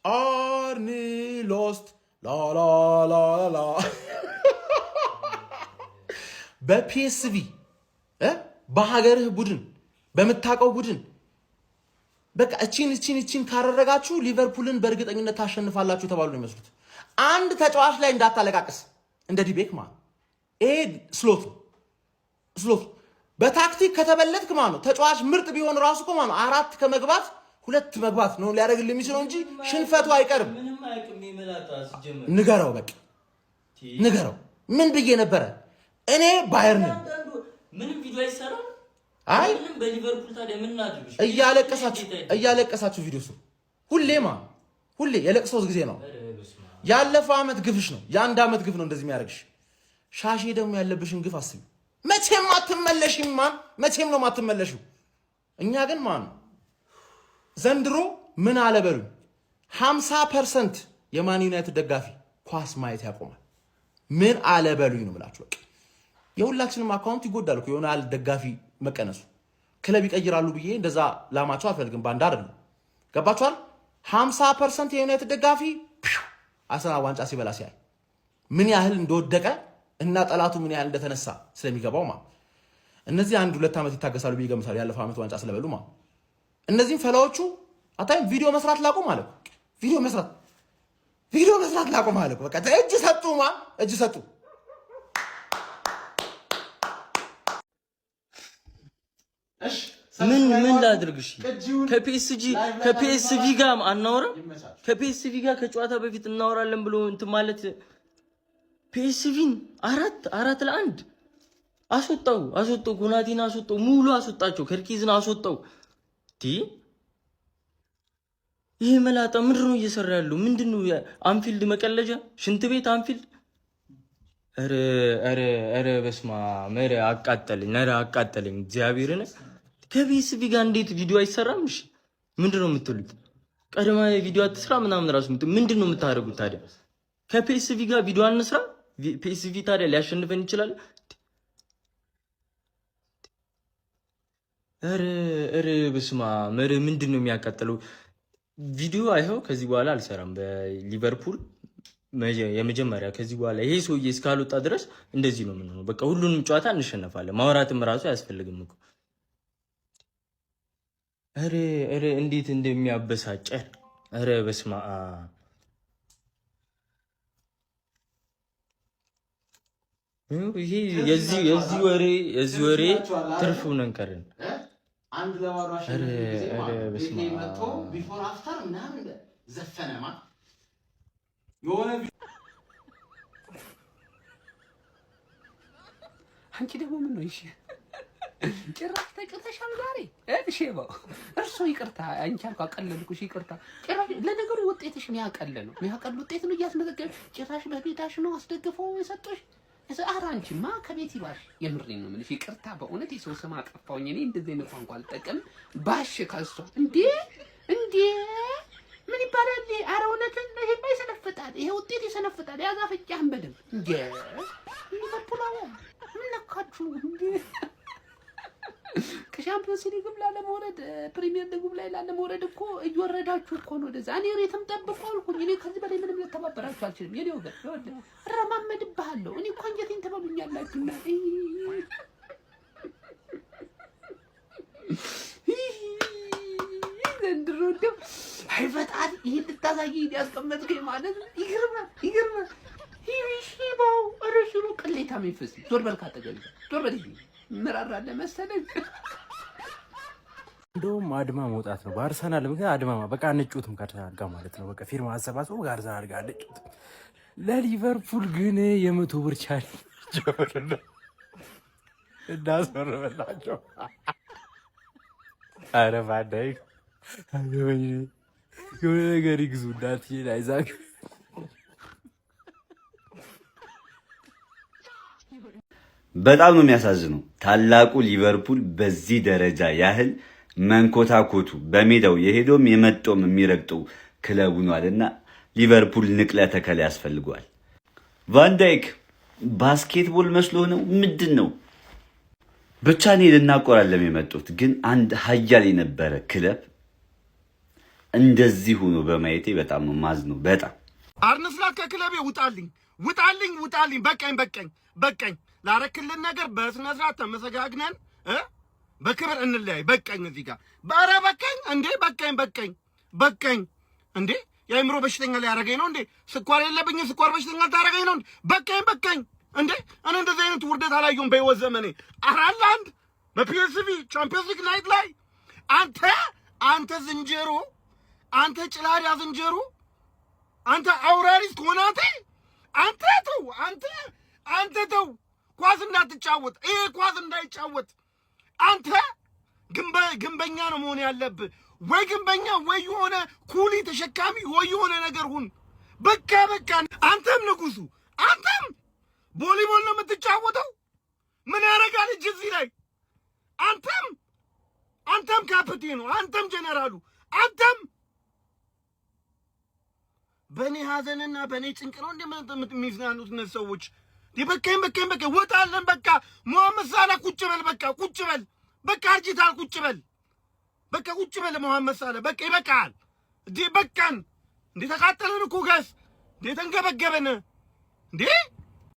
አርኒ ሎስት ላ በፒኤስቪ በሀገርህ ቡድን በምታውቀው ቡድን በቃ እቺን ካረጋችሁ ሊቨርፑልን በእርግጠኝነት ታሸንፋላችሁ ተባሉ ነው የሚመስሉት። አንድ ተጫዋች ላይ እንዳታለቃቅስ እንደ ዲቤክ ማለት ይሄ ስሎት በታክቲክ ከተበለጥክ ማለት ነው። ተጫዋች ምርጥ ቢሆን ራሱ እኮ ማለት ነው 4 ከመግባት 2 መግባት ነው ሊያደርግልህ የሚችለው እንጂ ሽንፈቱ አይቀርም። ንገረው በቃ ንገረው። ምን ብዬ ነበረ እኔ ባየርን ምንም ቪዲዮ አይሰራም። አይ ምንም በሊቨርፑል ታዲያ ምን እናድርግ? እያለቀሳችሁ ቪዲዮ ሁሌ የለቅሶ ጊዜ ነው። ያለፈው አመት ግፍሽ ነው። የአንድ አመት ግፍ ነው እንደዚህ የሚያደርግሽ። ሻሼ ደግሞ ያለብሽን ግፍ አስቢ። መቼም አትመለሽም ማን መቼም ነው ማትመለሽው። እኛ ግን ማን ዘንድሮ ምን አለበሉ 50% የማን ዩናይትድ ደጋፊ ኳስ ማየት ያቆማል። ምን አለበሉኝ ነው ብላችሁ በቃ የሁላችንም አካውንት ይጎዳል እኮ የሆነ ደጋፊ መቀነሱ። ክለብ ይቀይራሉ ብዬ እንደዛ ላማቸው አልፈልግም። ባንዳ አይደለም። ገባችኋል? 50% የዩናይትድ ደጋፊ አርሰናል ዋንጫ ሲበላ ሲያይ ምን ያህል እንደወደቀ እና ጠላቱ ምን ያህል እንደተነሳ ስለሚገባው ማለት እነዚህ 1-2 ዓመት ይታገሳሉ ብዬ ገምታለሁ። ያለፈው ዓመት ዋንጫ ስለበሉ ማለት እነዚህም ፈላዎቹ አታይም ቪዲዮ መስራት ላቁም ማለት ቪዲዮ መስራት ላቁም ማለት በቃ እጅ ሰጡ። ምን ላድርግሽ? ከፒኤስቪ ጋር አናወራም። ከፒኤስቪ ጋር ከጨዋታ በፊት እናወራለን ብሎ እንትን ማለት ፒኤስቪን 4-1 አስወጣው። ጎናቲን አስወጣው፣ ሙሉ አስወጣቸው። ከርኪዝን አስወጣው። ይሄ መላጣ ምንድን ነው እየሰራ ያለው? ምንድነው? አንፊልድ መቀለጃ፣ ሽንት ቤት አንፊልድ። ኧረ በስመ አብ! ኧረ አቃጠለኝ እግዚአብሔርን። ከፒኤስቪ ጋር እንዴት ቪዲዮ አይሰራም? እሺ ምንድነው የምትሉት? ቀድማ ቪዲዮ አትስራ ምናምን ራሱ ምንድነው የምታደርጉት ታዲያ? ከፒኤስቪ ጋር ቪዲዮ አንስራ። ፒኤስቪ ታዲያ ሊያሸንፈን ይችላል? ኧረ በስመ አብ! ኧረ ምንድነው የሚያቃጥለው ቪዲዮ? አይኸው ከዚህ በኋላ አልሰራም በሊቨርፑል የመጀመሪያ። ከዚህ በኋላ ይሄ ሰውዬ እስካልወጣ ድረስ እንደዚህ ነው የምንሆነው። በቃ ሁሉንም ጨዋታ እንሸነፋለን። ማውራትም ራሱ አያስፈልግም እኮ። ኧረ እንዴት እንደሚያበሳጨ! ኧረ በስመ አብ! ይሄ የዚህ ወሬ ትርፉ ነን ቀረን። አንድ ለባዶ አሸነፈ መጥቶ ቢፎር አፍተር ምናምን ዘፈነማ የሆነ አንቺ ደግሞ ምን ነው? እሺ ጭራሽ ተጭተሻል ዛሬ ሼባው እርሶ ይቅርታ፣ አንቺ አልኩ አቀለልኩሽ፣ ይቅርታ። ጭራሽ ለነገሩ ውጤትሽ የሚያቀል ውጤት ነው እያስመዘገብሽ። ጭራሽ በቤታሽ ነው አስደግፈው የሰጠሽ። ኧረ አንቺማ ከቤት ይባሽ። የምሬን ነው የምልሽ። ይቅርታ በእውነት የሰው ስም አጠፋሁኝ። እኔ እንደዚህ አይነት ቋንቋ አልጠቀምም። ባሽ ከሷ እንዴ ምን ይባላል? ኧረ እውነትን ይሄማ ይሰነፍጣል። ይሄ ውጤት ይሰነፍጣል። ያዛፈጫህን በደምብ እንዴ ሊቨርፑል ምን ነካችሁ እንዴ? ከሻምፒዮንስ ሊግም ላለመውረድ ፕሪሚየር ሊግም ላይ ላለመውረድ እኮ እየወረዳችሁ እኮ ነው ወደዛ። እኔ ሬትም ጠብቆ አልኩኝ። እኔ ከዚህ በላይ ምንም ልተባበራችሁ አልችልም። የኔ ወገን ይወደ እረማመድብሃለሁ። እኔ እኮ አንጀቴን ተበሉኛላችሁና ዘንድሮ እንደው አይ ፈጣሪ ይሄን ልታሳየኝ ያስቀመጥከኝ ማለት ይገርማል። ይሽባው አረሽሩ ቅሌታ መንፈስ ዞር በል ካጠገብ ዞር በል ምራራለ መሰለኝ። እንደውም አድማ መውጣት ነው በአርሰናል ምክንያት። አድማ በቃ አንጩትም ከአርሰናል ጋር ማለት ነው። በቃ ፊርማ አሰባስቦ ከአርሰናል ጋር አንጩትም። ለሊቨርፑል ግን የ100 ብር ቻሌንጅ እንዳስመረበላቸው። ኧረ ባዳይ የሆነ ነገር ይግዙ እንዳትሄድ አይዛክ። በጣም ነው የሚያሳዝነው። ታላቁ ሊቨርፑል በዚህ ደረጃ ያህል መንኮታኮቱ በሜዳው የሄዶም የመጦም የሚረግጠው ክለቡ ነውና ሊቨርፑል ንቅለ ተከላ ያስፈልገዋል። ቫንዳይክ ባስኬትቦል መስሎ ነው ምንድን ነው? ብቻ እኔ ልናቆራለም የመጡት ግን አንድ ሀያል የነበረ ክለብ እንደዚህ ሆኖ በማየቴ በጣም ነው ማዝነው። በጣም አርነ ስላት ከክለቤ ውጣልኝ፣ ውጣልኝ፣ ውጣልኝ። በቀኝ ላረክልን ነገር በስነ ስርዓት ተመሰጋግነን በክብር እንለያይ። በቀኝ እዚህ ጋር ባረ በቀኝ እንዴ በቀኝ እንዴ የአእምሮ በሽተኛ ሊያረገኝ ነው እንዴ? ስኳር የለብኝ ስኳር በሽተኛ ታረገኝ ነው እንዴ? በቀኝ እንዴ እኔ እንደዚህ አይነት ውርደት አላየሁም በህይወት ዘመኔ። 4-1 በፒኤስቪ ቻምፒየንስ ሊግ ናይት ላይ አንተ ዝንጀሮ፣ አንተ ጭላዳ ዝንጀሮ፣ አንተ አውራሪስ ኮናቴ፣ አንተ ተው ኳስ እንዳትጫወት፣ ይሄ ኳስ እንዳይጫወት። አንተ ግንበኛ ነው መሆን ያለብህ። ወይ ግንበኛ ወይ የሆነ ኩሊ ተሸካሚ ወይ የሆነ ነገር ሁን። በቃ አንተም ንጉሱ፣ አንተም ቮሊቦል ነው የምትጫወተው። ምን ያደርጋል እጅ እዚህ ላይ? አንተም ካፕቴኑ፣ አንተም ጀነራሉ፣ አንተም በእኔ ሀዘንና በእኔ ጭንቅ ነው እንደሚዝናኑት እነዚህ ሰዎች። በቃኝ ወጣለን። በቃ መሐመድ ሳላህ ቁጭ በል። በቃ አርጅታል። ቁጭ በል መሐመድ ሳላህ። በቃ ይበቃል። በቃን። ተቃጠለን እኮ ጋስ ተንገበገበን።